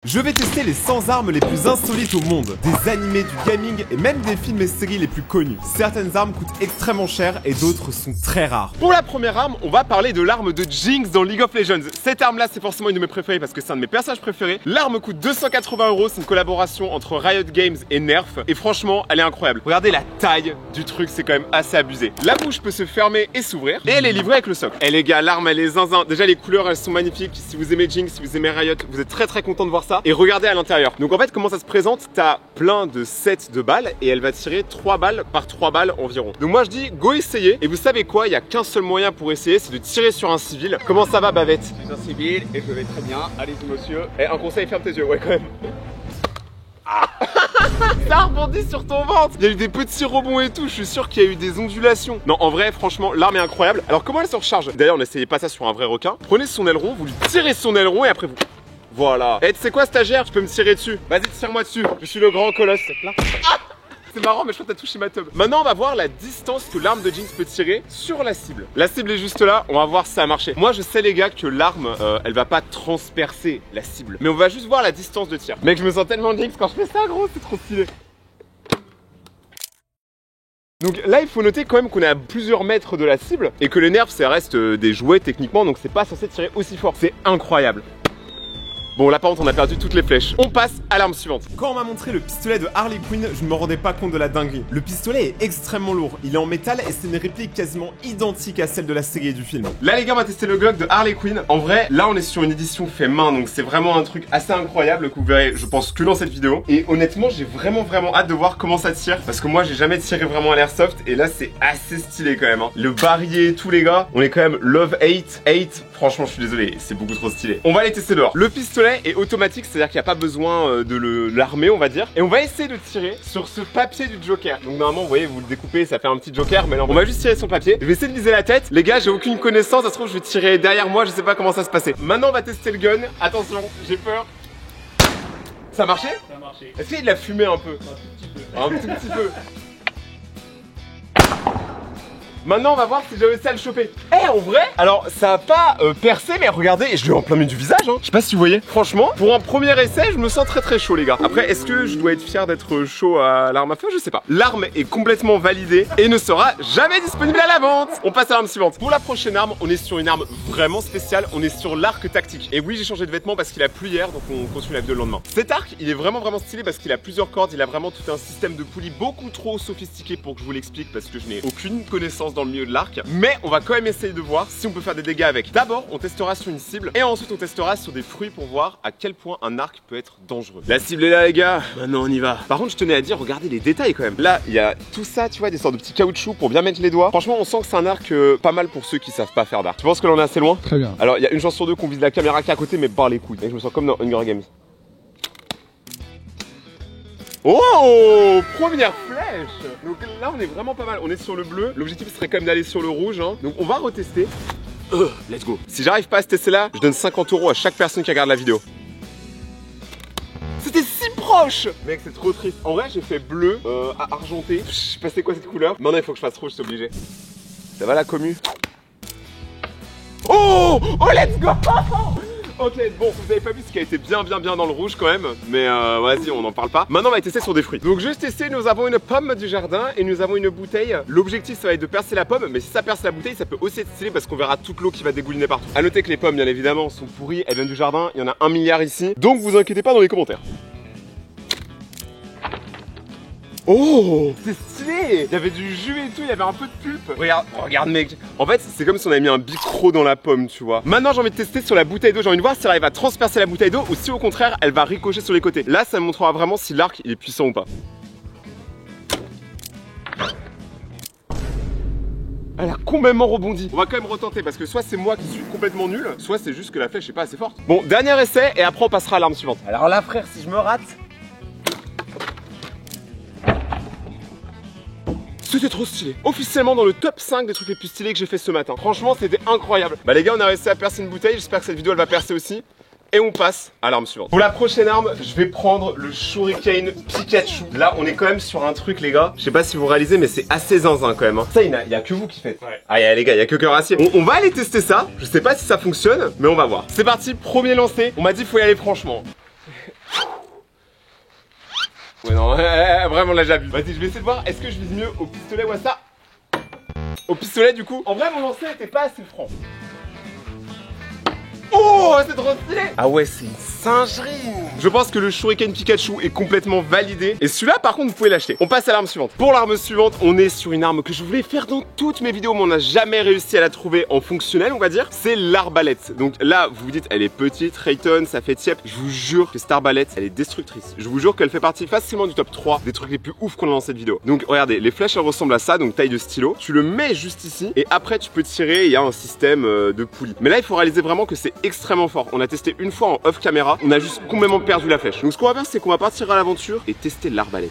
Je vais tester les 100 armes les plus insolites au monde. Des animés, du gaming et même des films et séries les plus connus. Certaines armes coûtent extrêmement cher et d'autres sont très rares. Pour la première arme, on va parler de l'arme de Jinx dans League of Legends. Cette arme là, c'est forcément une de mes préférées parce que c'est un de mes personnages préférés. L'arme coûte 280 €, c'est une collaboration entre Riot Games et Nerf. Et franchement, elle est incroyable. Regardez la taille du truc, c'est quand même assez abusé. La bouche peut se fermer et s'ouvrir. Et elle est livrée avec le socle. Et les gars, l'arme elle est zinzin. Déjà les couleurs elles sont magnifiques. Si vous aimez Jinx, si vous aimez Riot, vous êtes très content de voir ça. Et regardez à l'intérieur. Donc en fait, comment ça se présente? T'as plein de sets de balles et elle va tirer 3 balles par 3 balles environ. Donc moi je dis go essayer. Et vous savez quoi? Il n'y a qu'un seul moyen pour essayer, c'est de tirer sur un civil. Comment ça va Bavette? Je suis un civil et je vais très bien. Allez-y monsieur. Et un conseil, ferme tes yeux, ouais quand même. Ah ça rebondit sur ton ventre. Il y a eu des petits rebonds et tout. Je suis sûr qu'il y a eu des ondulations. Non, en vrai, franchement, l'arme est incroyable. Alors comment elle se recharge? D'ailleurs, n'essayez pas ça sur un vrai requin. Prenez son aileron, vous lui tirez son aileron et après vous... Voilà. Et tu sais quoi stagiaire? Tu peux me tirer dessus. Vas-y, tire-moi dessus. Je suis le grand colosse. Ah, c'est marrant, mais je crois que t'as touché ma teub. Maintenant, on va voir la distance que l'arme de Jinx peut tirer sur la cible. La cible est juste là, on va voir si ça a marché. Moi, je sais les gars que l'arme, elle va pas transpercer la cible. Mais on va juste voir la distance de tir. Mec, je me sens tellement Jinx quand je fais ça, gros, c'est trop stylé. Donc là il faut noter quand même qu'on est à plusieurs mètres de la cible et que les nerfs ça reste des jouets techniquement, donc c'est pas censé tirer aussi fort. C'est incroyable. Bon là par contre on a perdu toutes les flèches. On passe à l'arme suivante. Quand on m'a montré le pistolet de Harley Quinn, je ne me rendais pas compte de la dinguerie. Le pistolet est extrêmement lourd, il est en métal et c'est une réplique quasiment identique à celle de la série et du film. Là les gars on va tester le Glock de Harley Quinn. En vrai là on est sur une édition fait main, donc c'est vraiment un truc assez incroyable que vous verrez je pense que dans cette vidéo. Et honnêtement j'ai vraiment hâte de voir comment ça tire, parce que moi j'ai jamais tiré vraiment à l'airsoft et là c'est assez stylé quand même hein. Le barillet et tout les gars, on est quand même love hate. Franchement je suis désolé, c'est beaucoup trop stylé. On va aller tester dehors. Le pistolet est automatique, c'est à dire qu'il n'y a pas besoin de l'armer on va dire. Et on va essayer de tirer sur ce papier du Joker. Donc normalement vous voyez vous le découpez, ça fait un petit Joker. Mais là on va juste tirer sur le papier. Je vais essayer de viser la tête. Les gars j'ai aucune connaissance, ça se trouve je vais tirer derrière moi, je sais pas comment ça se passait. Maintenant on va tester le gun. Attention, j'ai peur. Ça a marché? Ça a marché. Est-ce qu'il y a de la fumée un peu? Un tout petit peu. Maintenant on va voir si j'ai réussi à le choper. Eh en vrai, alors ça a pas percé, mais regardez, je l'ai en plein milieu du visage hein. Je sais pas si vous voyez. Franchement, pour un premier essai, je me sens très chaud les gars. Après, est-ce que je dois être fier d'être chaud à l'arme à feu? Je sais pas. L'arme est complètement validée et ne sera jamais disponible à la vente. On passe à l'arme suivante. Pour la prochaine arme, on est sur une arme vraiment spéciale. On est sur l'arc tactique. Et oui, j'ai changé de vêtements parce qu'il a plu hier, donc on continue la vidéo le lendemain. Cet arc, il est vraiment stylé parce qu'il a plusieurs cordes. Il a vraiment tout un système de poulies beaucoup trop sophistiqué pour que je vous l'explique parce que je n'ai aucune connaissance dans le milieu de l'arc. Mais on va quand même essayer de voir si on peut faire des dégâts avec. D'abord, on testera sur une cible et ensuite on testera sur des fruits pour voir à quel point un arc peut être dangereux. La cible est là les gars, maintenant on y va. Par contre, je tenais à dire, regardez les détails quand même. Là, il y a tout ça, tu vois, des sortes de petits caoutchoucs pour bien mettre les doigts. Franchement, on sent que c'est un arc pas mal pour ceux qui savent pas faire d'arc. Tu penses que l'on est assez loin? Très bien. Alors, il y a une chance sur deux qu'on vise la caméra qui est à côté, mais par les couilles. Et je me sens comme dans Hunger Games. Oh, première flèche. Donc là on est vraiment pas mal, on est sur le bleu. L'objectif serait quand même d'aller sur le rouge hein. Donc on va retester. Let's go. Si j'arrive pas à ce test là, je donne 50 € à chaque personne qui regarde la vidéo. C'était si proche. Mec c'est trop triste. En vrai j'ai fait bleu à argenté. Je sais pas c'est quoi cette couleur. Maintenant il faut que je fasse rouge, c'est obligé. Ça va la commu? Oh let's go. Ok, bon, vous avez pas vu ce qui a été bien dans le rouge quand même. Mais vas-y, on n'en parle pas. Maintenant, on va tester sur des fruits. Donc, juste tester, nous avons une pomme du jardin et nous avons une bouteille. L'objectif, ça va être de percer la pomme. Mais si ça perce la bouteille, ça peut aussi être stylé parce qu'on verra toute l'eau qui va dégouliner partout. A noter que les pommes, bien évidemment, sont pourries. Elles viennent du jardin. Il y en a 1 milliard ici. Donc, vous inquiétez pas dans les commentaires. Oh, c'est stylé. Il y avait du jus et tout, il y avait un peu de pulpe. Regarde mec. En fait c'est comme si on avait mis un bic-croc dans la pomme, tu vois. Maintenant j'ai envie de tester sur la bouteille d'eau. J'ai envie de voir si elle arrive à transpercer la bouteille d'eau ou si au contraire elle va ricocher sur les côtés. Là ça me montrera vraiment si l'arc il est puissant ou pas. Elle a complètement rebondi. On va quand même retenter parce que soit c'est moi qui suis complètement nul, soit c'est juste que la flèche est pas assez forte. Bon, dernier essai et après on passera à l'arme suivante. Alors là frère, si je me rate. C'était trop stylé. Officiellement dans le top 5 des trucs les plus stylés que j'ai fait ce matin. Franchement c'était incroyable. Bah les gars on a réussi à percer une bouteille. J'espère que cette vidéo elle va percer aussi. Et on passe à l'arme suivante. Pour la prochaine arme, je vais prendre le Shuriken Pikachu. Là on est quand même sur un truc les gars. Je sais pas si vous réalisez mais c'est assez zinzin quand même hein. Ça il y a que vous qui faites. Ouais. Ah les gars, il y a que Cœurassier. On va aller tester ça. Je sais pas si ça fonctionne mais on va voir. C'est parti, premier lancé. On m'a dit faut y aller franchement. Ouais non, vraiment là j'abuse. Vas-y, je vais essayer de voir, est-ce que je vise mieux au pistolet ou à ça? Au pistolet du coup. En vrai mon lancer était pas assez franc. Oh, c'est trop stylé! Ah ouais, c'est une singerie! Je pense que le Shuriken Pikachu est complètement validé. Et celui-là, par contre, vous pouvez l'acheter. On passe à l'arme suivante. Pour l'arme suivante, on est sur une arme que je voulais faire dans toutes mes vidéos, mais on n'a jamais réussi à la trouver en fonctionnel, on va dire. C'est l'arbalète. Donc là, vous vous dites, elle est petite, Rayton, ça fait tiep. Je vous jure que cette arbalète, elle est destructrice. Je vous jure qu'elle fait partie facilement du top 3 des trucs les plus ouf qu'on a dans cette vidéo. Donc regardez, les flèches, elles ressemblent à ça, donc taille de stylo. Tu le mets juste ici, et après, tu peux tirer. Il y a un système de poulie. Mais là, il faut réaliser vraiment que c'est extrêmement fort. On a testé une fois en off caméra, on a juste complètement perdu la flèche. Donc ce qu'on va faire, c'est qu'on va partir à l'aventure et tester l'arbalète.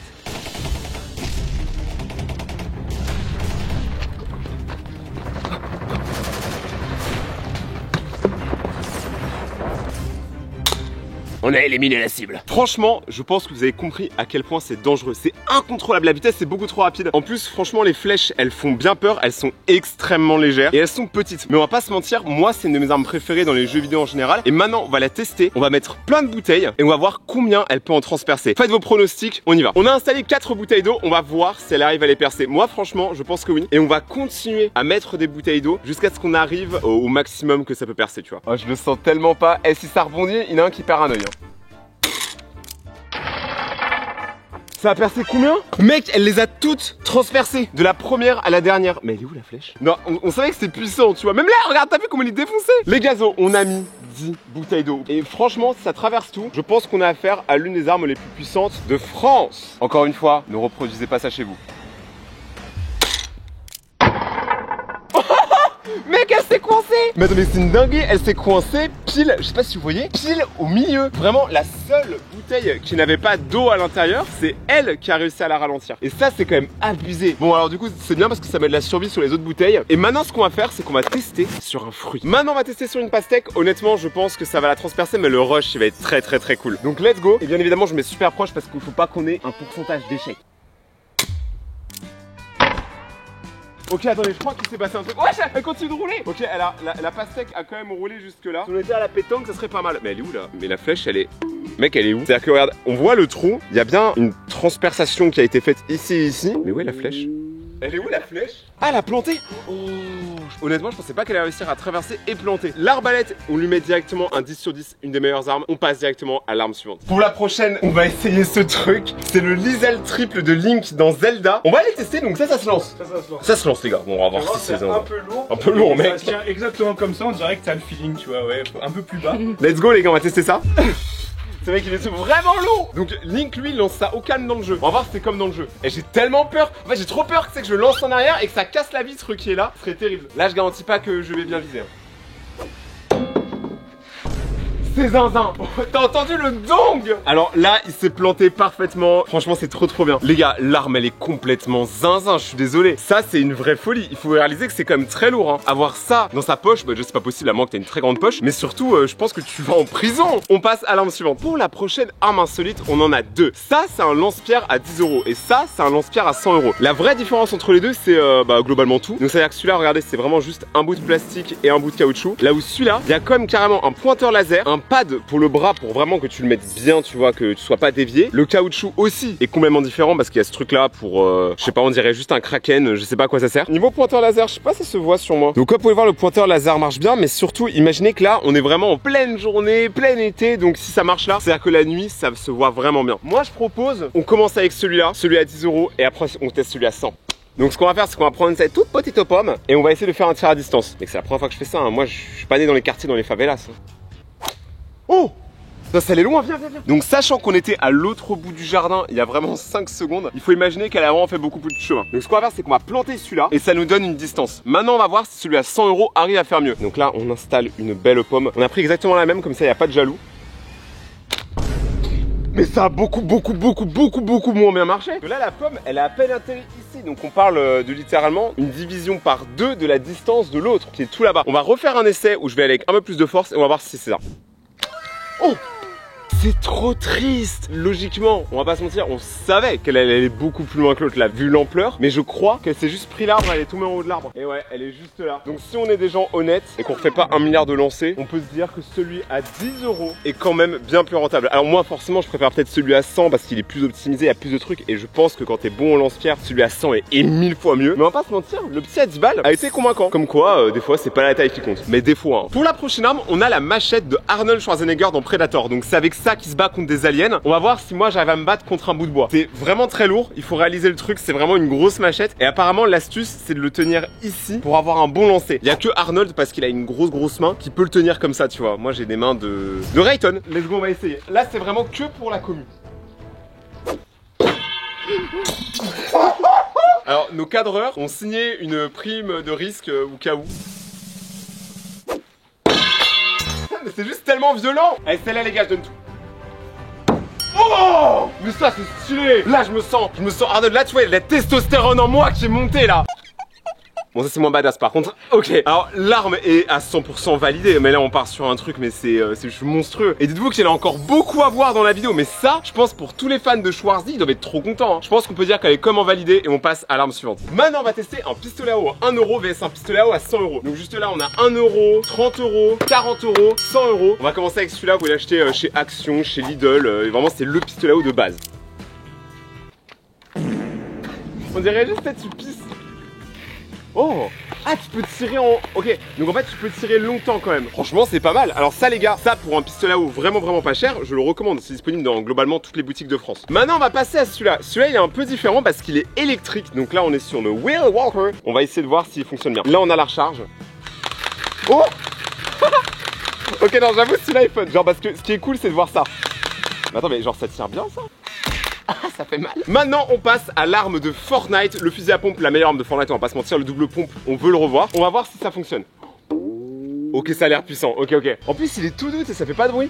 On a éliminé la cible. Franchement, je pense que vous avez compris à quel point c'est dangereux. C'est incontrôlable, la vitesse c'est beaucoup trop rapide. En plus, franchement, les flèches, elles font bien peur. Elles sont extrêmement légères et elles sont petites. Mais on va pas se mentir, moi c'est une de mes armes préférées dans les jeux vidéo en général. Et maintenant, on va la tester. On va mettre plein de bouteilles et on va voir combien elle peut en transpercer. Faites vos pronostics, on y va. On a installé 4 bouteilles d'eau. On va voir si elle arrive à les percer. Moi, franchement, je pense que oui. Et on va continuer à mettre des bouteilles d'eau jusqu'à ce qu'on arrive au maximum que ça peut percer, tu vois. Oh, je le sens tellement pas. Et si ça rebondit, il y en a un qui perd un œil. Ça a percé combien? Mec, elle les a toutes transpercées, de la première à la dernière. Mais elle est où la flèche? Non, on savait que c'était puissant, tu vois. Même là, regarde, t'as vu comment il est défoncé? Les gazos, on a mis 10 bouteilles d'eau. Et franchement, ça traverse tout. Je pense qu'on a affaire à l'une des armes les plus puissantes de France. Encore une fois, ne reproduisez pas ça chez vous. Mec, elle s'est coincée! Mais attends, mais c'est une dinguerie, elle s'est coincée pile, je sais pas si vous voyez, pile au milieu. Vraiment, la seule bouteille qui n'avait pas d'eau à l'intérieur, c'est elle qui a réussi à la ralentir. Et ça, c'est quand même abusé. Bon, alors du coup, c'est bien parce que ça met de la survie sur les autres bouteilles. Et maintenant, ce qu'on va faire, c'est qu'on va tester sur un fruit. Maintenant, on va tester sur une pastèque. Honnêtement, je pense que ça va la transpercer, mais le rush, il va être très cool. Donc, let's go. Et bien évidemment, je mets super proche parce qu'il faut pas qu'on ait un pourcentage d'échec. Ok, attendez, je crois qu'il s'est passé un truc. Ouais, elle continue de rouler. Ok, la pastèque a quand même roulé jusque là. Si on était à la pétanque, ça serait pas mal. Mais elle est où là? Mais la flèche, elle est... Mec, elle est où? C'est-à-dire que regarde, on voit le trou. Il y a bien une transperçation qui a été faite ici et ici. Mais où est la flèche? Elle est où la flèche? Ah, elle a planté. Oh. Honnêtement, je pensais pas qu'elle allait réussir à traverser et planter. L'arbalète, on lui met directement un 10 sur 10, une des meilleures armes. On passe directement à l'arme suivante. Pour la prochaine, on va essayer ce truc. C'est le Lizelle triple de Link dans Zelda. On va aller tester, donc ça se lance. Ça se lance, les gars. Bon, on va voir si c'est un peu lourd. Un peu lourd, mec. Ça tient exactement comme ça, on dirait que t'as le feeling, tu vois, ouais, un peu plus bas. Let's go, les gars, on va tester ça. C'est vrai qu'il est vraiment lourd. Donc Link lui il lance ça au calme dans le jeu. On va voir si c'est comme dans le jeu. Et j'ai tellement peur. En fait j'ai trop peur que je le lance en arrière et que ça casse la vitre qui est là. Ce serait terrible. Là je garantis pas que je vais bien viser. C'est zinzin. T'as entendu le dong? Alors là il s'est planté parfaitement. Franchement c'est trop bien. Les gars, l'arme elle est complètement zinzin. Je suis désolé. Ça c'est une vraie folie. Il faut réaliser que c'est quand même très lourd hein. Avoir ça dans sa poche, bah je sais pas possible à moins que t'aies une très grande poche. Mais surtout je pense que tu vas en prison. On passe à l'arme suivante. Pour la prochaine arme insolite, on en a deux. Ça c'est un lance-pierre à 10 € et ça c'est un lance-pierre à 100 €. La vraie différence entre les deux c'est globalement tout. Donc c'est à dire que celui-là, regardez, c'est vraiment juste un bout de plastique et un bout de caoutchouc. Là où celui-là, il y a quand même carrément un pointeur laser, un pad pour le bras pour vraiment que tu le mettes bien, tu vois, que tu sois pas dévié. Le caoutchouc aussi est complètement différent parce qu'il y a ce truc là pour je sais pas, on dirait juste un kraken, je sais pas à quoi ça sert. Niveau pointeur laser, je sais pas si ça se voit sur moi. Donc comme vous pouvez voir, le pointeur laser marche bien, mais surtout imaginez que là on est vraiment en pleine journée, plein été, donc si ça marche là, c'est à dire que la nuit ça se voit vraiment bien. Moi je propose, on commence avec celui-là, celui à 10 € et après on teste celui à 100. Donc ce qu'on va faire, c'est qu'on va prendre cette toute petite pomme et on va essayer de faire un tir à distance. Mais c'est la première fois que je fais ça, hein. Moi je suis pas né dans les quartiers, dans les favelas. Oh! Ça allait loin, viens. Donc sachant qu'on était à l'autre bout du jardin il y a vraiment 5 secondes, il faut imaginer qu'elle a vraiment fait beaucoup plus de chemin. Donc ce qu'on va faire, c'est qu'on va planter celui-là et ça nous donne une distance. Maintenant on va voir si celui à 100 € arrive à faire mieux. Donc là on installe une belle pomme. On a pris exactement la même, comme ça il n'y a pas de jaloux. Mais ça a beaucoup moins bien marché. Donc là la pomme elle a à peine atterri ici. Donc on parle de littéralement une division par 2 de la distance de l'autre qui est tout là-bas. On va refaire un essai où je vais aller avec un peu plus de force et on va voir si c'est ça. Oh! C'est trop triste. Logiquement, on va pas se mentir, on savait qu'elle allait beaucoup plus loin que l'autre là, vu l'ampleur. Mais je crois qu'elle s'est juste pris l'arbre, elle est tombée en haut de l'arbre. Et ouais, elle est juste là. Donc si on est des gens honnêtes et qu'on refait pas 1 milliard de lancers, on peut se dire que celui à 10 € est quand même bien plus rentable. Alors moi forcément je préfère peut-être celui à 100 parce qu'il est plus optimisé, il y a plus de trucs. Et je pense que quand t'es bon au lance-pierre, celui à 100 est 1000 fois mieux. Mais on va pas se mentir, le petit à 10 balles a été convaincant. Comme quoi, des fois c'est pas la taille qui compte, mais des fois. Hein. Pour la prochaine arme, on a la machette de Arnold Schwarzenegger dans Predator. Donc c'est avec ça qu'il se bat contre des aliens. On va voir si moi j'arrive à me battre contre un bout de bois. C'est vraiment très lourd, il faut réaliser le truc, c'est vraiment une grosse machette. Et apparemment l'astuce c'est de le tenir ici pour avoir un bon lancer. Il y a que Arnold parce qu'il a une grosse main qui peut le tenir comme ça, tu vois. Moi j'ai des mains de Rayton. Let's go, on va essayer. Là c'est vraiment que pour la commu. Alors nos cadreurs ont signé une prime de risque au cas où. Mais c'est juste tellement violent. Allez, celle-là les gars, je donne tout. Oh, mais ça c'est stylé. Là je me sens Arnold, là tu vois, il y a de la testostérone en moi qui est montée là. Bon ça c'est moins badass par contre. Ok, alors l'arme est à 100% validée. Mais là on part sur un truc mais c'est juste monstrueux. Et dites-vous qu'il y en a encore beaucoup à voir dans la vidéo. Mais ça, je pense pour tous les fans de Schwarzy, ils doivent être trop contents. Hein. Je pense qu'on peut dire qu'elle est comment validée. Et on passe à l'arme suivante. Maintenant on va tester un pistolet à eau à 1 € vs un pistolet à eau à 100 €. Donc juste là on a 1 €, 30 €, 40 €, 100 €. On va commencer avec celui-là, vous pouvez l'acheter chez Action, chez Lidl. Vraiment c'est le pistolet à eau de base. On dirait juste que tu pisses. Oh! Ah, tu peux tirer en... Ok, donc en fait tu peux tirer longtemps quand même. Franchement c'est pas mal. Alors ça les gars, ça pour un pistolet à eau vraiment pas cher, je le recommande. C'est disponible dans globalement toutes les boutiques de France. Maintenant on va passer à celui-là. Celui-là il est un peu différent parce qu'il est électrique. Donc là on est sur le Wheel Walker. On va essayer de voir s'il fonctionne bien. Là on a la recharge. Oh. Ok non j'avoue celui-là est fun. Genre parce que ce qui est cool c'est de voir ça. Mais attends mais genre ça tire bien ça? Ah, ça fait mal. Maintenant on passe à l'arme de Fortnite, le fusil à pompe, la meilleure arme de Fortnite, on va pas se mentir, le double pompe, on veut le revoir. On va voir si ça fonctionne. Ok ça a l'air puissant, ok. En plus il est tout doux et ça fait pas de bruit.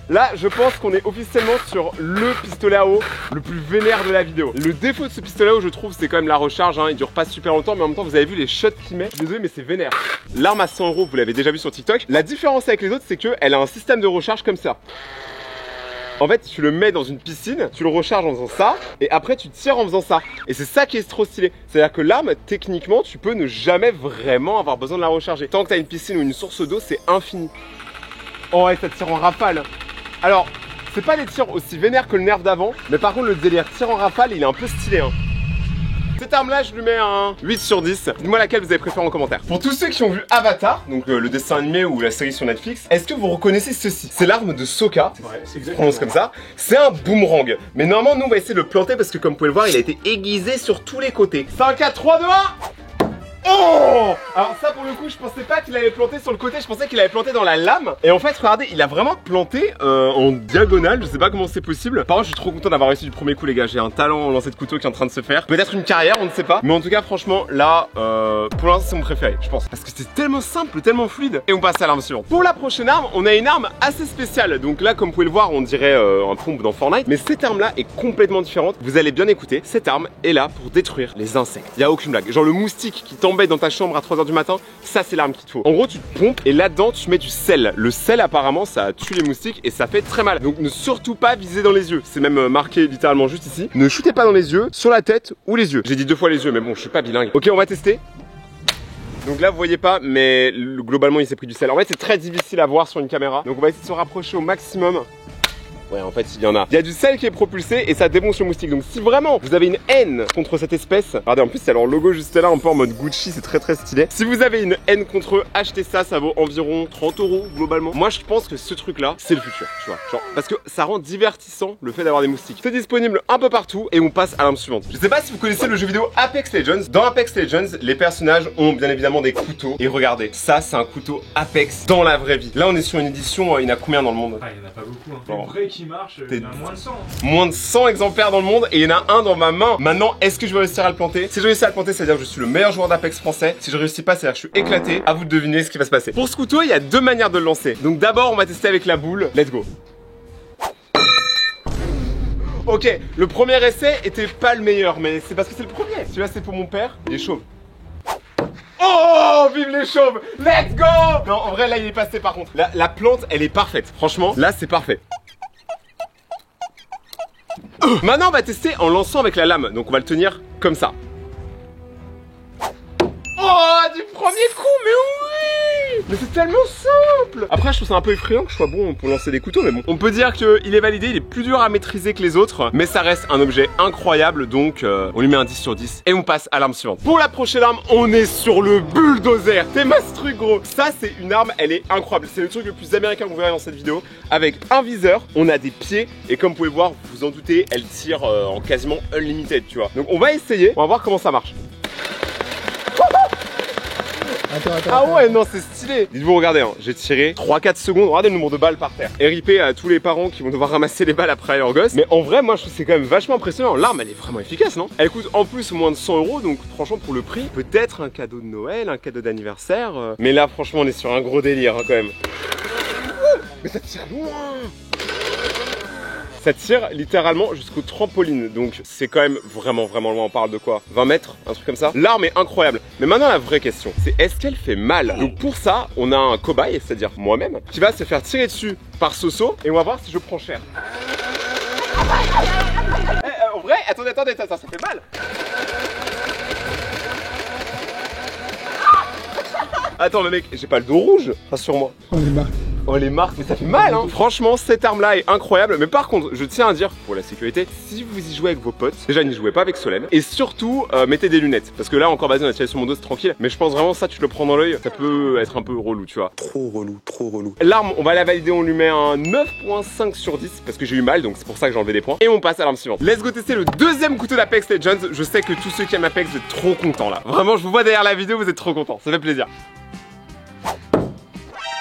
Là je pense qu'on est officiellement sur le pistolet à eau le plus vénère de la vidéo. Le défaut de ce pistolet à eau je trouve c'est quand même la recharge, hein. Il dure pas super longtemps mais en même temps vous avez vu les shots qu'il met. Désolé mais c'est vénère. L'arme à 100 €, vous l'avez déjà vu sur TikTok. La différence avec les autres c'est qu'elle a un système de recharge comme ça. En fait, tu le mets dans une piscine, tu le recharges en faisant ça, et après tu tires en faisant ça. Et c'est ça qui est trop stylé. C'est-à-dire que l'arme, techniquement, tu peux ne jamais vraiment avoir besoin de la recharger. Tant que tu as une piscine ou une source d'eau, c'est infini. Oh ouais, ça tire en rafale. Alors, c'est pas des tirs aussi vénères que le nerf d'avant, mais par contre, le délire tir en rafale, il est un peu stylé, hein. Cette arme là je lui mets un 8 sur 10. Dites-moi laquelle vous avez préféré en commentaire. Pour tous ceux qui ont vu Avatar, donc le dessin animé ou la série sur Netflix, est-ce que vous reconnaissez ceci? C'est l'arme de Sokka. Ouais, c'est exactement prononce comme ça. C'est un boomerang. Mais normalement nous on va essayer de le planter parce que comme vous pouvez le voir il a été aiguisé sur tous les côtés. 5, 4, 3, 2, 1. Oh! Alors ça pour le coup je pensais pas qu'il allait planter sur le côté, je pensais qu'il allait planter dans la lame. Et en fait regardez, il a vraiment planté en diagonale, je sais pas comment c'est possible. Par contre je suis trop content d'avoir réussi du premier coup les gars, j'ai un talent en lancer de couteau qui est en train de se faire. Peut-être une carrière, on ne sait pas. Mais en tout cas franchement là, pour l'instant c'est mon préféré je pense. Parce que c'est tellement simple, tellement fluide. Et on passe à l'arme suivante. Pour la prochaine arme, on a une arme assez spéciale. Donc là comme vous pouvez le voir on dirait un pompe dans Fortnite. Mais cette arme là est complètement différente. Vous allez bien écouter, cette arme est là pour détruire les insectes. Il y a aucune blague, genre le moustique qui t'embête dans ta chambre à 3 h du matin, ça c'est l'arme qu'il te faut. En gros tu te pompes et là-dedans tu mets du sel. Le sel apparemment ça tue les moustiques et ça fait très mal. Donc ne surtout pas viser dans les yeux. C'est même marqué littéralement juste ici. Ne shootez pas dans les yeux, sur la tête ou les yeux. J'ai dit 2 fois les yeux mais bon je suis pas bilingue. Ok on va tester. Donc là vous voyez pas mais globalement il s'est pris du sel. En fait c'est très difficile à voir sur une caméra. Donc on va essayer de se rapprocher au maximum. Ouais en fait il y en a. Il y a du sel qui est propulsé et ça débonce le moustique. Donc si vraiment vous avez une haine contre cette espèce, regardez en plus c'est leur logo juste là un peu en mode Gucci, c'est très stylé. Si vous avez une haine contre eux, achetez ça, ça vaut environ 30 € globalement. Moi je pense que ce truc là c'est le futur, tu vois. Genre, parce que ça rend divertissant le fait d'avoir des moustiques. C'est disponible un peu partout et on passe à l'arme suivante. Je sais pas si vous connaissez le jeu vidéo Apex Legends. Dans Apex Legends, les personnages ont bien évidemment des couteaux. Et regardez, ça c'est un couteau Apex dans la vraie vie. Là on est sur une édition, il y en a combien dans le monde? Ah il y en a pas beaucoup hein. Bon. Le vrai qui marche, il y en a moins de 100 hein. Moins de 100 exemplaires dans le monde et il y en a un dans ma main. Maintenant, est-ce que je vais réussir à le planter? Si je réussis à le planter, c'est-à-dire que je suis le meilleur joueur d'Apex français. Si je réussis pas, c'est-à-dire que je suis éclaté. À vous de deviner ce qui va se passer. Pour ce couteau, il y a 2 manières de le lancer. Donc d'abord, on va tester avec la boule. Let's go. Ok, le premier essai était pas le meilleur, mais c'est parce que c'est le premier. Celui-là, c'est pour mon père. Il est chauve. Oh, vive les chauves. Let's go. Non, en vrai, là, il est passé par contre. La plante, elle est parfaite. Franchement, là, c'est parfait. Maintenant on va tester en lançant avec la lame. Donc on va le tenir comme ça. Oh, du premier coup, mais oui! Mais c'est tellement simple! Après, je trouve ça un peu effrayant que je sois bon pour lancer des couteaux, mais bon. On peut dire qu'il est validé, il est plus dur à maîtriser que les autres, mais ça reste un objet incroyable, donc on lui met un 10 sur 10 et on passe à l'arme suivante. Pour la prochaine arme, on est sur le bulldozer. T'es ma ce truc, gros. Ça, c'est une arme, elle est incroyable. C'est le truc le plus américain que vous verrez dans cette vidéo. Avec un viseur, on a des pieds, et comme vous pouvez voir, vous en doutez, elle tire en quasiment unlimited, tu vois. Donc on va essayer, on va voir comment ça marche. Ah ouais, non, c'est stylé. Dites-vous, regardez, hein, j'ai tiré 3-4 secondes. Regardez le nombre de balles par terre. Et RIP à tous les parents qui vont devoir ramasser les balles après leur gosse. Mais en vrai, moi, je trouve que c'est quand même vachement impressionnant. L'arme, elle est vraiment efficace, non? Elle coûte en plus moins de 100 €. Donc, franchement, pour le prix, peut-être un cadeau de Noël, un cadeau d'anniversaire. Mais là, franchement, on est sur un gros délire, hein, quand même. Mais ça tire loin. Ça tire littéralement jusqu'au trampoline, donc c'est quand même vraiment loin. On parle de quoi? 20 mètres, un truc comme ça. L'arme est incroyable, mais maintenant la vraie question, c'est est-ce qu'elle fait mal? Donc pour ça, on a un cobaye, c'est-à-dire moi-même, qui va se faire tirer dessus par Soso, et on va voir si je prends cher. En vrai, attendez, ça fait mal. Attends, mais mec, j'ai pas le dos rouge, rassure-moi. Oh les marques, mais ça fait mal hein. Franchement cette arme là est incroyable. Mais par contre je tiens à dire pour la sécurité, si vous y jouez avec vos potes, déjà n'y jouez pas avec Solène. Et surtout mettez des lunettes. Parce que là encore vas-y on a tiré sur mon dos, c'est tranquille. Mais je pense vraiment ça tu te le prends dans l'œil, ça peut être un peu relou tu vois. Trop relou. L'arme on va la valider, on lui met un 9.5 sur 10 parce que j'ai eu mal, donc c'est pour ça que j'ai enlevé des points. Et on passe à l'arme suivante. Let's go tester le deuxième couteau d'Apex Legends. Je sais que tous ceux qui aiment Apex vous êtes trop contents là. Vraiment je vous vois derrière la vidéo, vous êtes trop contents, ça fait plaisir.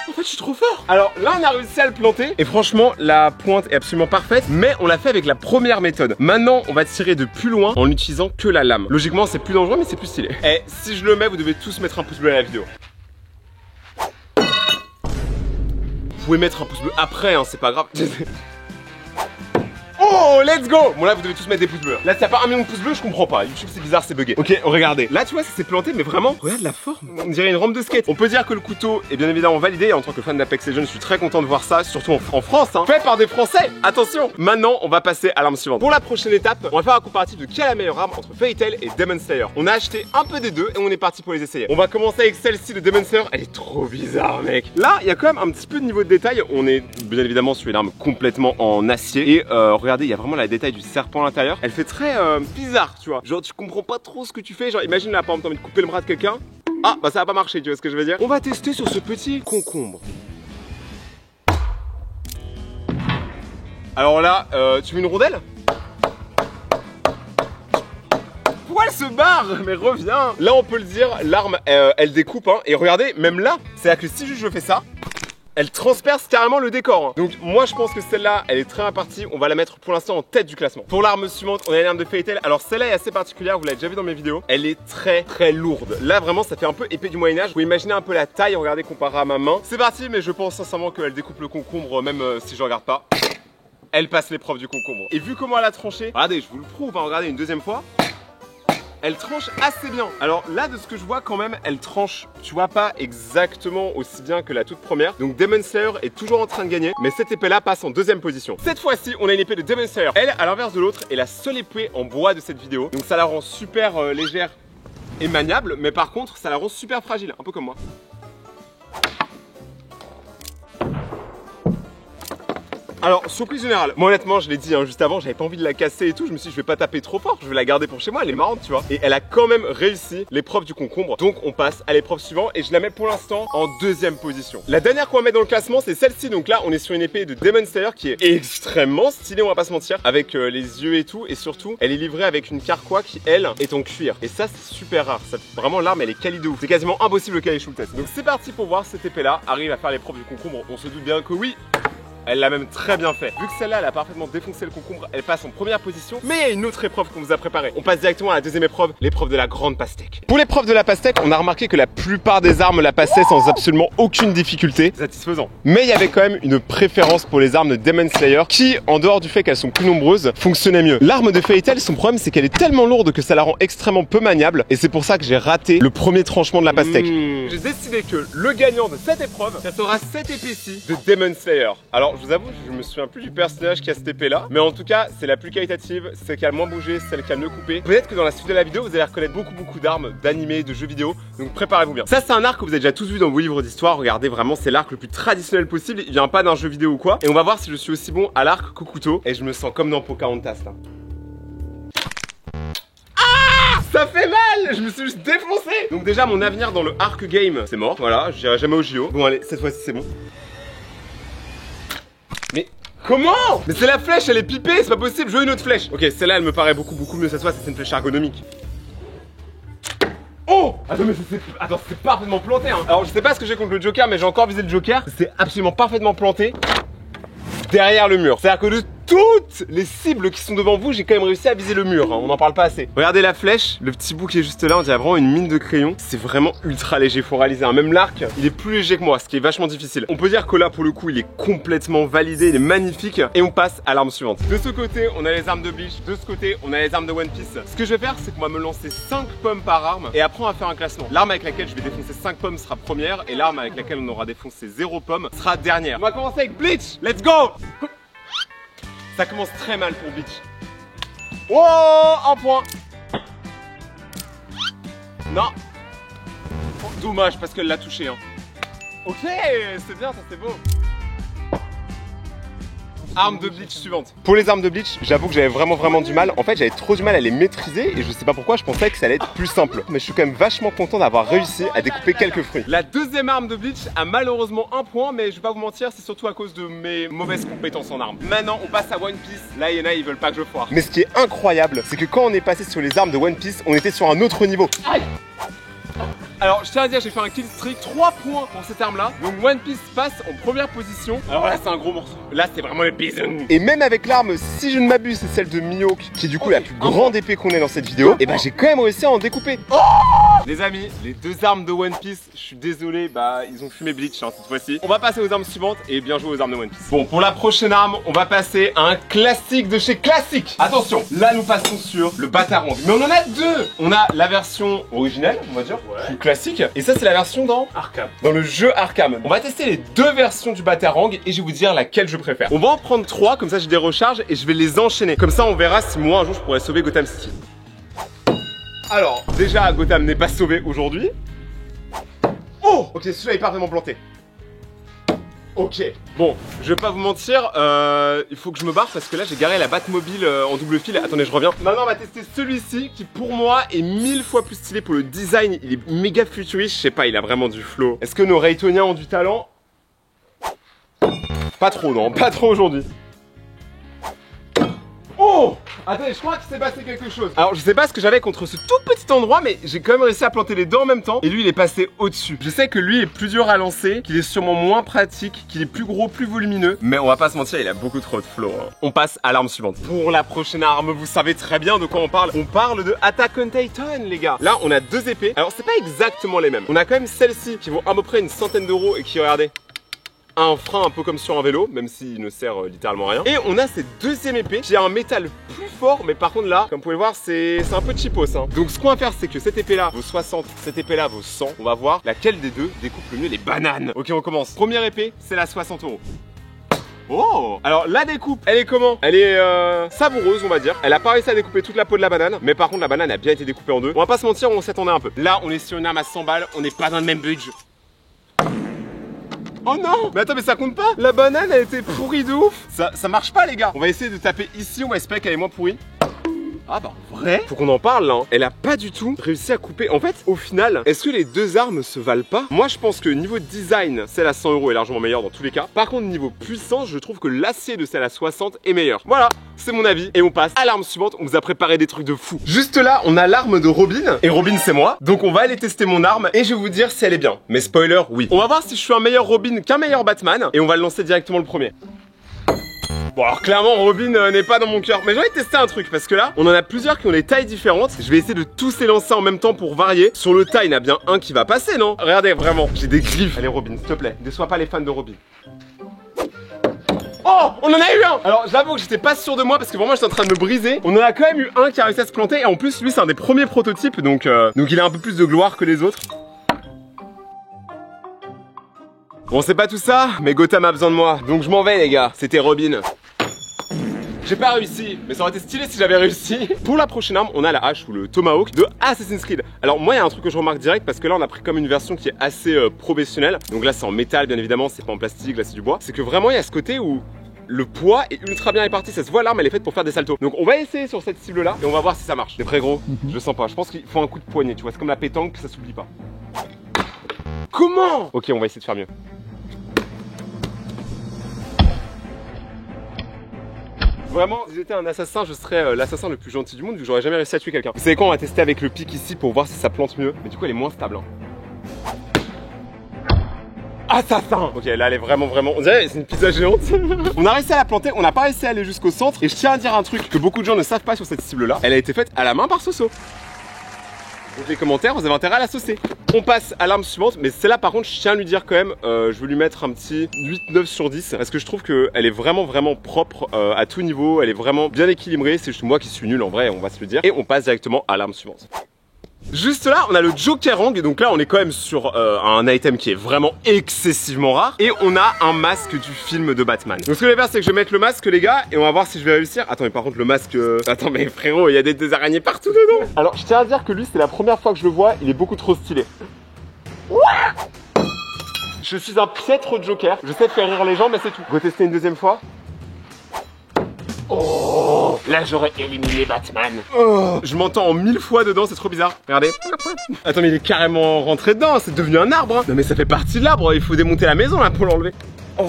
En fait je suis trop fort. Alors là on a réussi à le planter et franchement la pointe est absolument parfaite. Mais on l'a fait avec la première méthode. Maintenant on va tirer de plus loin en n'utilisant que la lame. Logiquement c'est plus dangereux mais c'est plus stylé. Et si je le mets vous devez tous mettre un pouce bleu à la vidéo. Vous pouvez mettre un pouce bleu après hein, c'est pas grave. Oh, let's go! Bon là vous devez tous mettre des pouces bleus. Là s'il n'y a pas 1 million de pouces bleus je comprends pas. YouTube c'est bizarre, c'est bugué. Ok, regardez. Là tu vois ça s'est planté mais vraiment, regarde la forme. On dirait une rampe de skate. On peut dire que le couteau est bien évidemment validé. Et en tant que fan d'Apex Legends je suis très content de voir ça. Surtout en France hein. Fait par des Français. Attention. Maintenant on va passer à l'arme suivante. Pour la prochaine étape, on va faire un comparatif de quelle est la meilleure arme entre Fairy Tail et Demon Slayer. On a acheté un peu des deux et on est parti pour les essayer. On va commencer avec celle-ci de Demon Slayer. Elle est trop bizarre mec. Là il y a quand même un petit peu de niveau de détail. On est bien évidemment sur une arme complètement en acier. Et regardez il y a vraiment la détail du serpent à l'intérieur. Elle fait très bizarre tu vois. Genre tu comprends pas trop ce que tu fais. Genre imagine là par exemple t'as envie de couper le bras de quelqu'un. Ah bah ça va pas marcher, tu vois ce que je veux dire. On va tester sur ce petit concombre. Alors là tu veux une rondelle? Pourquoi elle se barre? Mais reviens. Là on peut le dire, l'arme elle découpe hein. Et regardez même là, c'est-à-dire que si juste je fais ça, elle transperce carrément le décor hein. Donc moi je pense que celle-là elle est très bien partie. On va la mettre pour l'instant en tête du classement. Pour l'arme suivante on a l'arme de Fairy Tail. Alors celle-là est assez particulière, vous l'avez déjà vu dans mes vidéos. Elle est très lourde. Là vraiment ça fait un peu épée du Moyen-Âge. Vous pouvez imaginer un peu la taille, regardez comparé à ma main. C'est parti mais je pense sincèrement qu'elle découpe le concombre même si je regarde pas. Elle passe l'épreuve du concombre. Et vu comment elle a tranché, regardez je vous le prouve hein, regardez une deuxième fois. Elle tranche assez bien. Alors là de ce que je vois quand même elle tranche, tu vois pas exactement aussi bien que la toute première. Donc Demon Slayer est toujours en train de gagner. Mais cette épée là passe en deuxième position. Cette fois-ci on a une épée de Demon Slayer. Elle à l'inverse de l'autre est la seule épée en bois de cette vidéo. Donc ça la rend super légère et maniable. Mais par contre ça la rend super fragile, un peu comme moi. Alors, surprise générale, moi honnêtement je l'ai dit hein, juste avant, j'avais pas envie de la casser et tout, je me suis dit je vais pas taper trop fort, je vais la garder pour chez moi, elle est marrante tu vois. Et elle a quand même réussi l'épreuve du concombre, donc on passe à l'épreuve suivante et je la mets pour l'instant en deuxième position. La dernière qu'on va mettre dans le classement c'est celle-ci, donc là on est sur une épée de Demon Slayer qui est extrêmement stylée, on va pas se mentir, avec les yeux et tout, et surtout elle est livrée avec une carquois qui elle est en cuir. Et ça c'est super rare, ça, vraiment l'arme elle est quali de ouf, c'est quasiment impossible qu'elle échoue le test. Donc c'est parti pour voir si cette épée là arrive à faire l'épreuve du concombre, on se doute bien que oui. Elle l'a même très bien fait. Vu que celle-là, elle a parfaitement défoncé le concombre, elle passe en première position. Mais il y a une autre épreuve qu'on vous a préparée. On passe directement à la deuxième épreuve, l'épreuve de la grande pastèque. Pour l'épreuve de la pastèque, on a remarqué que la plupart des armes la passaient sans absolument aucune difficulté. Satisfaisant. Mais il y avait quand même une préférence pour les armes de Demon Slayer qui, en dehors du fait qu'elles sont plus nombreuses, fonctionnaient mieux. L'arme de Fairy Tail, son problème, c'est qu'elle est tellement lourde que ça la rend extrêmement peu maniable. Et c'est pour ça que j'ai raté le premier tranchement de la pastèque. J'ai décidé que le gagnant de cette épreuve, ça sera cette épée-ci de Demon Slayer. Alors Alors je vous avoue, je me souviens plus du personnage qui a cette épée là, mais en tout cas c'est la plus qualitative, celle qui a le moins bougé, celle qui a le mieux coupé. Peut-être que dans la suite de la vidéo vous allez reconnaître beaucoup d'armes, d'animés, de jeux vidéo, donc préparez-vous bien. Ça c'est un arc que vous avez déjà tous vu dans vos livres d'histoire, regardez vraiment c'est l'arc le plus traditionnel possible, il vient pas d'un jeu vidéo ou quoi, et on va voir si je suis aussi bon à l'arc qu'au couteau, et je me sens comme dans Pocahontas là. Ça fait mal! Je me suis juste défoncé! Donc déjà mon avenir dans le arc game c'est mort, voilà, j'irai jamais au JO. Bon allez, cette fois-ci c'est bon. Mais comment? Mais c'est la flèche, elle est pipée, c'est pas possible, je veux une autre flèche. Ok, celle-là elle me paraît beaucoup mieux cette fois, c'est une flèche ergonomique. Oh! Attends mais c'est parfaitement planté hein. Alors je sais pas ce que j'ai contre le Joker, mais j'ai encore visé le Joker. C'est absolument parfaitement planté derrière le mur. C'est-à-dire que de toutes les cibles qui sont devant vous, j'ai quand même réussi à viser le mur, hein. On n'en parle pas assez. Regardez la flèche, le petit bout qui est juste là, on dirait vraiment une mine de crayon. C'est vraiment ultra léger, faut réaliser, hein. Même l'arc, il est plus léger que moi, ce qui est vachement difficile. On peut dire que là, pour le coup, il est complètement validé, il est magnifique. Et on passe à l'arme suivante. De ce côté, on a les armes de Bleach, de ce côté, on a les armes de One Piece. Ce que je vais faire, c'est qu'on va me lancer 5 pommes par arme, et après on va faire un classement. L'arme avec laquelle je vais défoncer 5 pommes sera première, et l'arme avec laquelle on aura défoncé 0 pommes sera dernière. On va commencer avec Bleach, let's go! Ça commence très mal pour Bleach. Oh, un point. Non. Oh, dommage parce qu'elle l'a touché hein. Ok, c'est bien, ça c'est beau. Arme de Bleach suivante. Pour les armes de Bleach, j'avoue que j'avais vraiment du mal. En fait, j'avais trop du mal à les maîtriser et je sais pas pourquoi, je pensais que ça allait être plus simple. Mais je suis quand même vachement content d'avoir réussi à découper quelques fruits. La deuxième arme de Bleach a malheureusement un point, mais je vais pas vous mentir, c'est surtout à cause de mes mauvaises compétences en armes. Maintenant, on passe à One Piece. Là, il y en a, ils veulent pas que je foire. Mais ce qui est incroyable, c'est que quand on est passé sur les armes de One Piece, on était sur un autre niveau. Aïe! Alors je tiens à dire, j'ai fait un kill streak, 3 points pour cette arme là. Donc One Piece passe en première position. Alors là c'est un gros morceau. Là c'est vraiment le bison. Et même avec l'arme, si je ne m'abuse, c'est celle de Mihawk, qui est du coup la plus grande épée qu'on ait dans cette vidéo. Et bah j'ai quand même réussi à en découper. Oh les amis, les deux armes de One Piece, je suis désolé, bah ils ont fumé Bleach hein, cette fois-ci. On va passer aux armes suivantes et bien joué aux armes de One Piece. Bon, pour la prochaine arme, on va passer à un classique de chez classique. Attention, là nous passons sur le Batarang. Mais on en a deux. On a la version originelle, on va dire, plus classique. Et ça c'est la version dans Arkham. Dans le jeu Arkham. On va tester les deux versions du Batarang et je vais vous dire laquelle je préfère. On va en prendre 3, comme ça j'ai des recharges et je vais les enchaîner. Comme ça on verra si moi un jour je pourrais sauver Gotham City. Alors, déjà, Gotham n'est pas sauvé aujourd'hui. Oh! Ok, celui-là est parfaitement planté. Ok. Bon, je vais pas vous mentir, il faut que je me barre parce que là j'ai garé la Batmobile en double fil. Attendez, je reviens. Maintenant, on va tester celui-ci qui pour moi est 1000 fois plus stylé pour le design. Il est méga futuriste, je sais pas, il a vraiment du flow. Est-ce que nos Raytoniens ont du talent? Pas trop, non, pas trop aujourd'hui. Oh! Attendez, je crois qu'il s'est passé quelque chose. Alors je sais pas ce que j'avais contre ce tout petit endroit, mais j'ai quand même réussi à planter les deux en même temps. Et lui il est passé au-dessus. Je sais que lui est plus dur à lancer, qu'il est sûrement moins pratique, qu'il est plus gros, plus volumineux. Mais on va pas se mentir, il a beaucoup trop de flow hein. On passe à l'arme suivante. Pour la prochaine arme, vous savez très bien de quoi on parle. On parle de Attack on Titan les gars. Là on a deux épées. Alors c'est pas exactement les mêmes. On a quand même celle-ci qui vaut à peu près une centaine d'euros et qui, regardez, un frein un peu comme sur un vélo, même s'il ne sert littéralement à rien. Et on a cette deuxième épée qui a un métal plus fort, mais par contre là, comme vous pouvez le voir, c'est un peu cheapos hein. Donc ce qu'on va faire, c'est que cette épée là vaut 60, cette épée là vaut 100. On va voir laquelle des deux découpe le mieux les bananes. Ok, on commence. Première épée, c'est la 60 euros. Oh! Alors la découpe, elle est comment? Elle est savoureuse on va dire. Elle a pas réussi à découper toute la peau de la banane, mais par contre la banane a bien été découpée en deux. On va pas se mentir, on s'attendait un peu. Là on est sur une arme à 100 balles, on n'est pas dans le même budget. Oh non! Mais attends, mais ça compte pas? La banane a été pourrie de ouf! Ça marche pas les gars! On va essayer de taper ici, on va espérer qu'elle est moins pourrie. Ah bah vrai? Faut qu'on en parle là hein. Elle a pas du tout réussi à couper. En fait, au final, est-ce que les deux armes se valent pas? Moi je pense que niveau design, celle à 100 euros est largement meilleure dans tous les cas. Par contre niveau puissance, je trouve que l'acier de celle à 60 est meilleur. Voilà, c'est mon avis. Et on passe à l'arme suivante, on vous a préparé des trucs de fou. Juste là, on a l'arme de Robin. Et Robin c'est moi. Donc on va aller tester mon arme et je vais vous dire si elle est bien. Mais spoiler, oui. On va voir si je suis un meilleur Robin qu'un meilleur Batman. Et on va le lancer directement le premier. Bon alors clairement Robin n'est pas dans mon cœur. Mais j'ai envie de tester un truc parce que là on en a plusieurs qui ont des tailles différentes. Je vais essayer de tous les lancer en même temps pour varier. Sur le tas il y en a bien un qui va passer non? Regardez vraiment, j'ai des griffes. Allez Robin s'il te plaît, déçois pas les fans de Robin. Oh, on en a eu un. Alors j'avoue que j'étais pas sûr de moi parce que vraiment j'étais en train de me briser. On en a quand même eu un qui a réussi à se planter. Et en plus lui c'est un des premiers prototypes. Donc il a un peu plus de gloire que les autres. Bon, c'est pas tout ça, mais Gotham a besoin de moi. Donc je m'en vais les gars, c'était Robin. J'ai pas réussi, mais ça aurait été stylé si j'avais réussi. Pour la prochaine arme, on a la hache ou le tomahawk de Assassin's Creed. Alors moi, il y a un truc que je remarque direct parce que là, on a pris comme une version qui est assez professionnelle. Donc là, c'est en métal, bien évidemment, c'est pas en plastique, là, c'est du bois. C'est que vraiment, il y a ce côté où le poids est ultra bien réparti. Ça se voit, l'arme, elle est faite pour faire des saltos. Donc on va essayer sur cette cible-là et on va voir si ça marche. C'est très gros, je le sens pas. Je pense qu'il faut un coup de poignet, tu vois. C'est comme la pétanque, ça s'oublie pas. Comment? Ok, on va essayer de faire mieux. Vraiment, si j'étais un assassin, je serais l'assassin le plus gentil du monde vu que j'aurais jamais réussi à tuer quelqu'un. Vous savez quoi, on va tester avec le pic ici pour voir si ça plante mieux. Mais du coup, elle est moins stable. Hein. Assassin! Ok, là, elle est vraiment, on dirait c'est une pizza géante. On a réussi à la planter, on n'a pas réussi à aller jusqu'au centre. Et je tiens à dire un truc que beaucoup de gens ne savent pas sur cette cible-là. Elle a été faite à la main par Soso. Donc les commentaires, vous avez intérêt à la saucer. On passe à l'arme suivante, mais celle-là par contre je tiens à lui dire quand même, je vais lui mettre un petit 8-9 sur 10 parce que je trouve qu'elle est vraiment propre à tout niveau, elle est vraiment bien équilibrée, c'est juste moi qui suis nul en vrai, on va se le dire. Et on passe directement à l'arme suivante. Juste là, on a le Jokerang, et donc là on est quand même sur un item qui est vraiment excessivement rare. Et on a un masque du film de Batman. Donc ce que je vais faire, c'est que je vais mettre le masque les gars, et on va voir si je vais réussir. Attends, mais par contre le masque... Attends mais frérot, il y a des araignées partout dedans. Alors je tiens à dire que lui, c'est la première fois que je le vois, il est beaucoup trop stylé. Je suis un piètre Joker, je sais faire rire les gens mais c'est tout. Retester une deuxième fois. Oh, là j'aurais éliminé Batman. Oh, je m'entends en 1000 fois dedans, c'est trop bizarre. Regardez. Attends, mais il est carrément rentré dedans, c'est devenu un arbre. Hein. Non mais ça fait partie de l'arbre, il faut démonter la maison là pour l'enlever. Oh.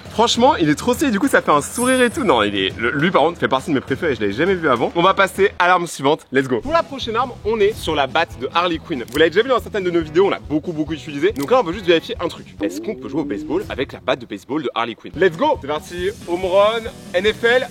Franchement, il est trop stylé, du coup ça fait un sourire et tout. Non, lui par contre fait partie de mes préférés, je l'avais jamais vu avant. On va passer à l'arme suivante, let's go. Pour la prochaine arme, on est sur la batte de Harley Quinn. Vous l'avez déjà vu dans certaines de nos vidéos, on l'a beaucoup utilisé. Donc là on veut juste vérifier un truc. Est-ce qu'on peut jouer au baseball avec la batte de baseball de Harley Quinn? Let's go. C'est parti, home run, NFL.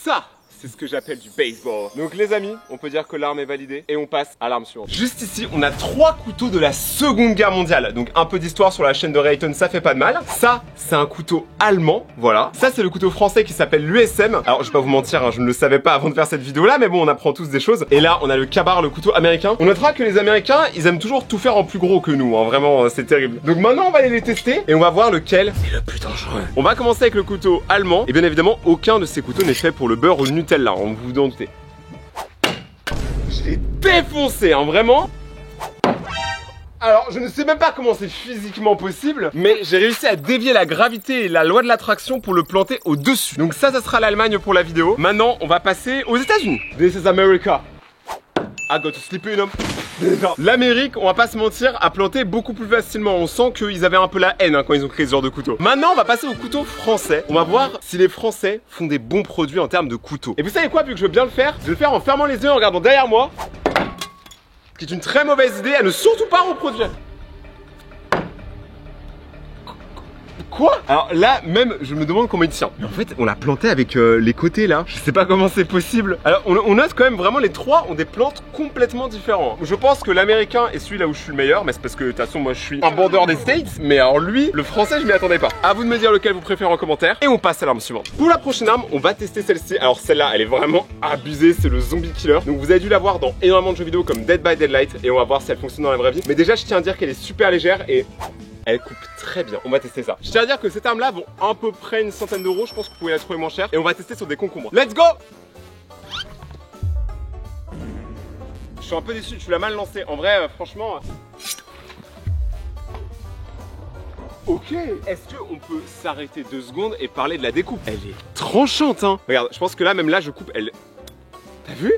Ça, c'est ce que j'appelle du baseball. Donc les amis, on peut dire que l'arme est validée et on passe à l'arme suivante. Juste ici, on a 3 couteaux de la Seconde Guerre mondiale. Donc un peu d'histoire sur la chaîne de Rayton, ça fait pas de mal. Ça, c'est un couteau allemand, voilà. Ça, c'est le couteau français qui s'appelle l'USM. Alors je vais pas vous mentir, hein, je ne le savais pas avant de faire cette vidéo là, mais bon, on apprend tous des choses. Et là, on a le Kabar, le couteau américain. On notera que les Américains, ils aiment toujours tout faire en plus gros que nous, hein. Vraiment, c'est terrible. Donc maintenant, on va aller les tester et on va voir lequel est le plus dangereux. On va commencer avec le couteau allemand. Et bien évidemment, aucun de ces couteaux n'est fait pour le beurre au Nutella. Là, on vous en doutez. Je l'ai défoncé, hein, vraiment. Alors, je ne sais même pas comment c'est physiquement possible, mais j'ai réussi à dévier la gravité et la loi de l'attraction pour le planter au-dessus. Donc ça sera l'Allemagne pour la vidéo. Maintenant, on va passer aux États-Unis. This is America. I got to sleep in. L'Amérique, on va pas se mentir, a planté beaucoup plus facilement. On sent qu'ils avaient un peu la haine hein, quand ils ont créé ce genre de couteau. Maintenant, on va passer au couteau français. On va voir si les Français font des bons produits en termes de couteaux. Et vous savez quoi, vu que je veux bien le faire, je vais le faire en fermant les yeux et en regardant derrière moi. Ce qui est une très mauvaise idée à ne surtout pas reproduire. Quoi? Alors là, même, je me demande comment il tient. Mais en fait, on l'a planté avec les côtés là. Je sais pas comment c'est possible. Alors, on note quand même vraiment les trois ont des plantes complètement différentes. Je pense que l'américain est celui là où je suis le meilleur, mais c'est parce que de toute façon, moi je suis un bandeur des States. Mais alors lui, le français, je m'y attendais pas. À vous de me dire lequel vous préférez en commentaire. Et on passe à l'arme suivante. Pour la prochaine arme, on va tester celle-ci. Alors celle-là, elle est vraiment abusée. C'est le zombie killer. Donc vous avez dû la voir dans énormément de jeux vidéo comme Dead by Daylight. Et on va voir si elle fonctionne dans la vraie vie. Mais déjà, je tiens à dire qu'elle est super légère et elle coupe très bien, on va tester ça. Je tiens à dire que cette arme là vaut à peu près une centaine d'euros. Je pense que vous pouvez la trouver moins chère. Et on va tester sur des concombres. Let's go. Je suis un peu déçu, tu l'as mal lancé. En vrai, franchement... Ok. Est-ce qu'on peut s'arrêter 2 secondes et parler de la découpe? Elle est tranchante hein. Regarde, je pense que là même là je coupe, elle... T'as vu?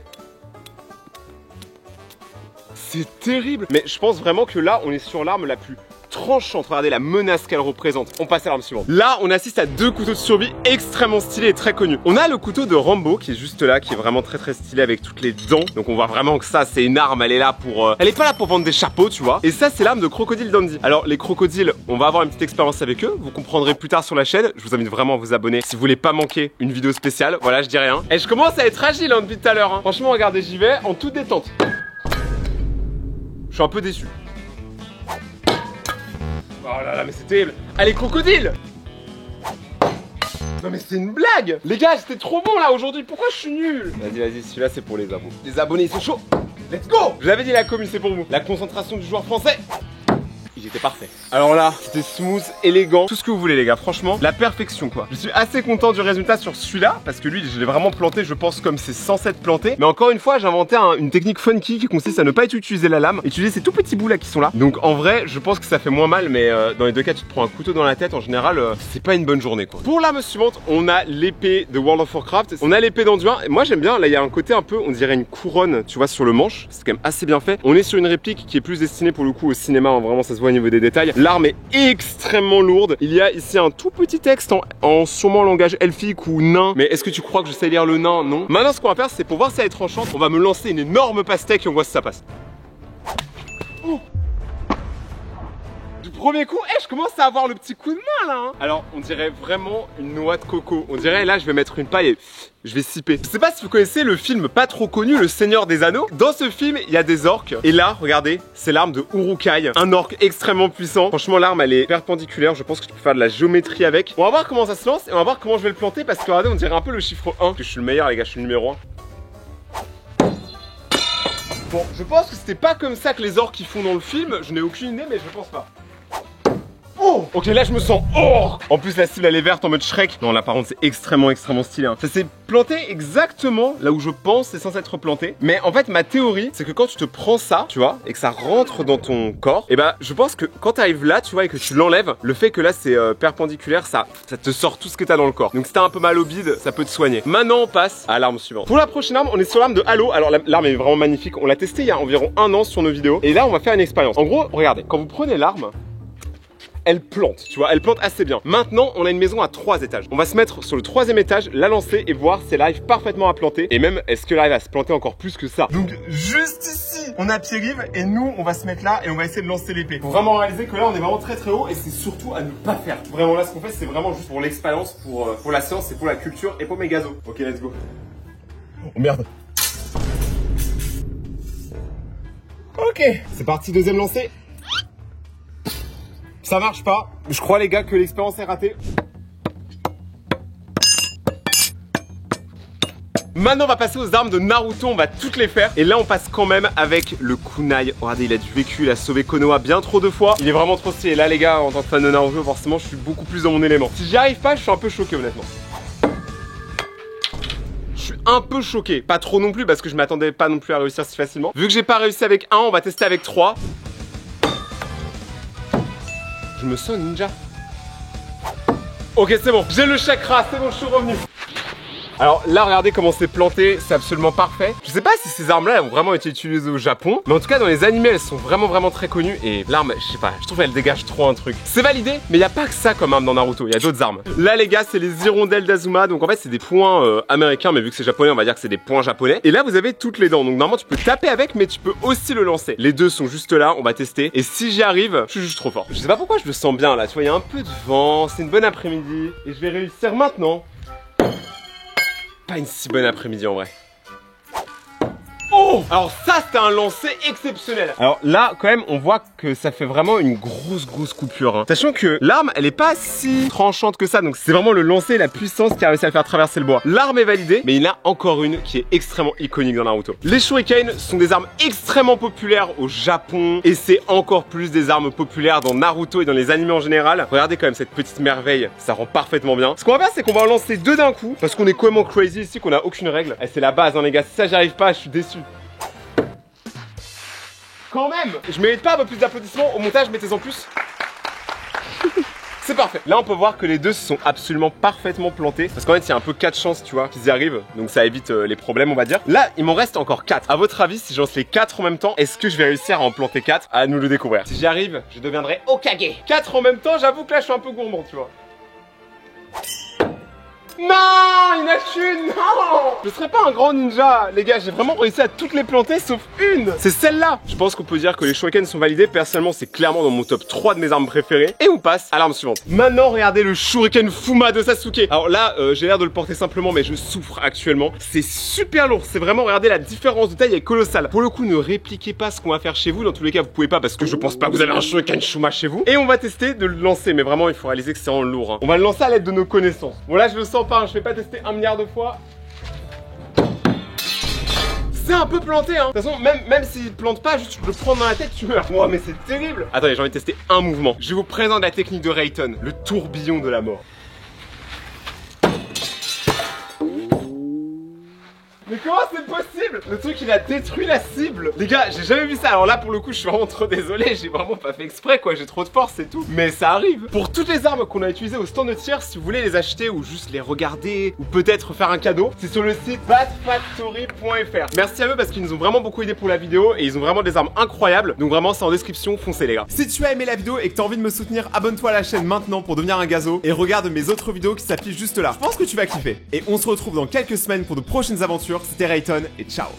C'est terrible. Mais je pense vraiment que là on est sur l'arme la plus tranchante. Regardez la menace qu'elle représente. On passe à l'arme suivante. Là on assiste à 2 couteaux de survie extrêmement stylés et très connus. On a le couteau de Rambo qui est juste là, qui est vraiment très stylé avec toutes les dents. Donc on voit vraiment que ça c'est une arme. Elle est là pour... Elle est pas là pour vendre des chapeaux tu vois. Et ça c'est l'arme de Crocodile Dundee. Alors les crocodiles, on va avoir une petite expérience avec eux. Vous comprendrez plus tard sur la chaîne. Je vous invite vraiment à vous abonner si vous voulez pas manquer une vidéo spéciale. Voilà, je dis rien. Et je commence à être agile hein, depuis tout à l'heure hein. Franchement regardez, j'y vais en toute détente. Je suis un peu déçu. Oh là là, mais c'est terrible. Allez, crocodile. Non mais c'est une blague. Les gars, c'était trop bon là aujourd'hui. Pourquoi je suis nul? Vas-y, celui-là c'est pour les abonnés. Les abonnés, ils sont chauds. let's go. Je l'avais dit, la commune c'est pour vous. La concentration du joueur français. Il était parfait. Alors là, c'était smooth, élégant, tout ce que vous voulez les gars, franchement, la perfection quoi. Je suis assez content du résultat sur celui-là, parce que lui, je l'ai vraiment planté, je pense, comme c'est censé être planté. Mais encore une fois, j'ai inventé une technique funky qui consiste à ne pas utiliser la lame, utiliser ces tout petits bouts là qui sont là. Donc en vrai, je pense que ça fait moins mal, mais dans les deux cas, tu te prends un couteau dans la tête, en général, c'est pas une bonne journée quoi. Pour l'arme suivante, on a l'épée de World of Warcraft, on a l'épée d'Anduin, et moi j'aime bien, là il y a un côté un peu, on dirait une couronne, tu vois, sur le manche, c'est quand même assez bien fait. On est sur une réplique qui est plus destinée pour le coup au cinéma, hein, vraiment ça se voit au niveau des détails. L'arme est extrêmement lourde. Il y a ici un tout petit texte en sûrement langage elfique ou nain. Mais est-ce que tu crois que je sais lire le nain? Non. Maintenant, ce qu'on va faire, c'est pour voir si elle est tranchante, on va me lancer une énorme pastèque et on voit si ça passe. Oh. Du premier coup, je commence à avoir le petit coup de main là. Alors, on dirait vraiment une noix de coco. On dirait là, je vais mettre une paille et je vais siper. Je sais pas si vous connaissez le film pas trop connu, Le Seigneur des Anneaux. Dans ce film, il y a des orques. Et là, regardez, c'est l'arme de Uruk-hai, un orque extrêmement puissant. Franchement, l'arme, elle est perpendiculaire. Je pense que tu peux faire de la géométrie avec. On va voir comment ça se lance et on va voir comment je vais le planter parce que regardez, on dirait un peu le chiffre 1. Que je suis le meilleur, les gars, je suis le numéro 1. Bon, je pense que c'était pas comme ça que les orques ils font dans le film. Je n'ai aucune idée, mais je pense pas. Oh, ok, là je me sens orc. En plus la cible elle est verte en mode Shrek. Non là par contre c'est extrêmement stylé hein. Ça s'est planté exactement là où je pense c'est censé être planté. Mais en fait ma théorie c'est que quand tu te prends ça, tu vois, et que ça rentre dans ton corps, et bah je pense que quand tu arrives là, tu vois, et que tu l'enlèves, le fait que là c'est perpendiculaire, ça te sort tout ce que t'as dans le corps. Donc si t'as un peu mal au bide, ça peut te soigner. Maintenant on passe à l'arme suivante. Pour la prochaine arme, on est sur l'arme de Halo. Alors l'arme est vraiment magnifique. On l'a testé il y a environ 1 an sur nos vidéos. Et là on va faire une expérience. En gros, regardez, quand vous prenez l'arme, elle plante, tu vois, elle plante assez bien. Maintenant, on a une maison à 3 étages. On va se mettre sur le 3e étage, la lancer et voir si elle arrive parfaitement à planter. Et même, est-ce qu'elle arrive à se planter encore plus que ça. Donc, juste ici, on a Pierre-Yves et nous, on va se mettre là et on va essayer de lancer l'épée. Faut vraiment réaliser que là, on est vraiment très haut et c'est surtout à ne pas faire. Vraiment, là, ce qu'on fait, c'est vraiment juste pour l'expérience, pour la science et pour la culture et pour mes gazos. Ok, let's go. Oh merde. Ok, c'est parti, 2e lancé. Ça marche pas. Je crois les gars que l'expérience est ratée. Maintenant on va passer aux armes de Naruto, on va toutes les faire. Et là on passe quand même avec le kunai. Regardez, il a du vécu, il a sauvé Konoha bien trop de fois. Il est vraiment trop stylé. Là les gars, en tant que fan de Naruto, forcément je suis beaucoup plus dans mon élément. Si j'y arrive pas, je suis un peu choqué honnêtement. Je suis un peu choqué. Pas trop non plus parce que je m'attendais pas non plus à réussir si facilement. Vu que j'ai pas réussi avec 1, on va tester avec 3. Je me sens ninja. Ok, c'est bon, j'ai le chakra, c'est bon, je suis revenu. Alors là, regardez comment c'est planté, c'est absolument parfait. Je sais pas si ces armes-là ont vraiment été utilisées au Japon, mais en tout cas dans les animés, elles sont vraiment très connues. Et l'arme, je sais pas, je trouve qu'elle dégage trop un truc. C'est validé, mais il y a pas que ça comme arme dans Naruto, il y a d'autres armes. Là les gars, c'est les hirondelles d'Azuma, donc en fait c'est des poings américains, mais vu que c'est japonais, on va dire que c'est des poings japonais. Et là vous avez toutes les dents, donc normalement tu peux taper avec, mais tu peux aussi le lancer. Les deux sont juste là, on va tester. Et si j'y arrive, je suis juste trop fort. Je sais pas pourquoi je me sens bien là, tu vois, il y a un peu de vent, c'est une bonne après-midi, et je vais réussir maintenant. Pas une si bonne après-midi en vrai. Oh! Alors ça c'était un lancer exceptionnel. Alors là quand même on voit que ça fait vraiment une grosse coupure hein. Sachant que l'arme elle est pas si tranchante que ça. Donc c'est vraiment le lancer, la puissance qui a réussi à faire traverser le bois. L'arme est validée, mais il y en a encore une qui est extrêmement iconique dans Naruto. Les shurikens sont des armes extrêmement populaires au Japon. Et c'est encore plus des armes populaires dans Naruto et dans les animés en général. Regardez quand même cette petite merveille, ça rend parfaitement bien. Ce qu'on va faire c'est qu'on va en lancer 2 d'un coup. Parce qu'on est complètement crazy ici, qu'on a aucune règle. Et c'est la base hein les gars, si ça j'y arrive pas je suis déçu. Quand même, je mérite pas un peu plus d'applaudissements. Au montage, mettez-en plus. C'est parfait. Là, on peut voir que les deux se sont absolument parfaitement plantés. Parce qu'en fait, il y a un peu 4 chances, tu vois, qu'ils y arrivent. Donc ça évite les problèmes, on va dire. Là, il m'en reste encore 4. À votre avis, si je lance les 4 en même temps, est-ce que je vais réussir à en planter 4? À nous le découvrir. Si j'y arrive, je deviendrai Hokage. 4 en même temps, j'avoue que là, je suis un peu gourmand, tu vois. Non, il n'y en a qu'une, non. Je serais pas un grand ninja, les gars, j'ai vraiment réussi à toutes les planter sauf une. C'est celle-là. Je pense qu'on peut dire que les shurikens sont validés. Personnellement, c'est clairement dans mon top 3 de mes armes préférées. Et on passe à l'arme suivante. Maintenant, regardez le shuriken Fuma de Sasuke. Alors là, j'ai l'air de le porter simplement, mais je souffre actuellement. C'est super lourd, c'est vraiment, regardez, la différence de taille est colossale. Pour le coup, ne répliquez pas ce qu'on va faire chez vous. Dans tous les cas, vous pouvez pas parce que je pense pas que vous avez un shuriken Fuma chez vous. Et on va tester de le lancer, mais vraiment, il faut réaliser que c'est en lourd hein. On va le lancer à l'aide de nos connaissances. Bon là, je le sens pas, hein. Je vais pas tester 1 milliard de fois. s'est un peu planté, hein. De toute façon, même s'il plante pas, juste je le prends dans la tête, tu meurs. Oh, mais c'est terrible. Attendez, j'ai envie de tester un mouvement. Je vous présente la technique de Rayton, le tourbillon de la mort. Mais comment c'est possible? Le truc il a détruit la cible. Les gars, j'ai jamais vu ça. Alors là pour le coup je suis vraiment trop désolé. J'ai vraiment pas fait exprès quoi. J'ai trop de force et tout. Mais ça arrive. Pour toutes les armes qu'on a utilisées au stand de tir, si vous voulez les acheter ou juste les regarder ou peut-être faire un cadeau, c'est sur le site batfactory.fr. Merci à eux parce qu'ils nous ont vraiment beaucoup aidé pour la vidéo. Et ils ont vraiment des armes incroyables. Donc vraiment c'est en description, foncez les gars. Si tu as aimé la vidéo et que tu as envie de me soutenir, abonne-toi à la chaîne maintenant pour devenir un gazo. Et regarde mes autres vidéos qui s'affichent juste là. Je pense que tu vas kiffer. Et on se retrouve dans quelques semaines pour de prochaines aventures. C'était Rayton et ciao.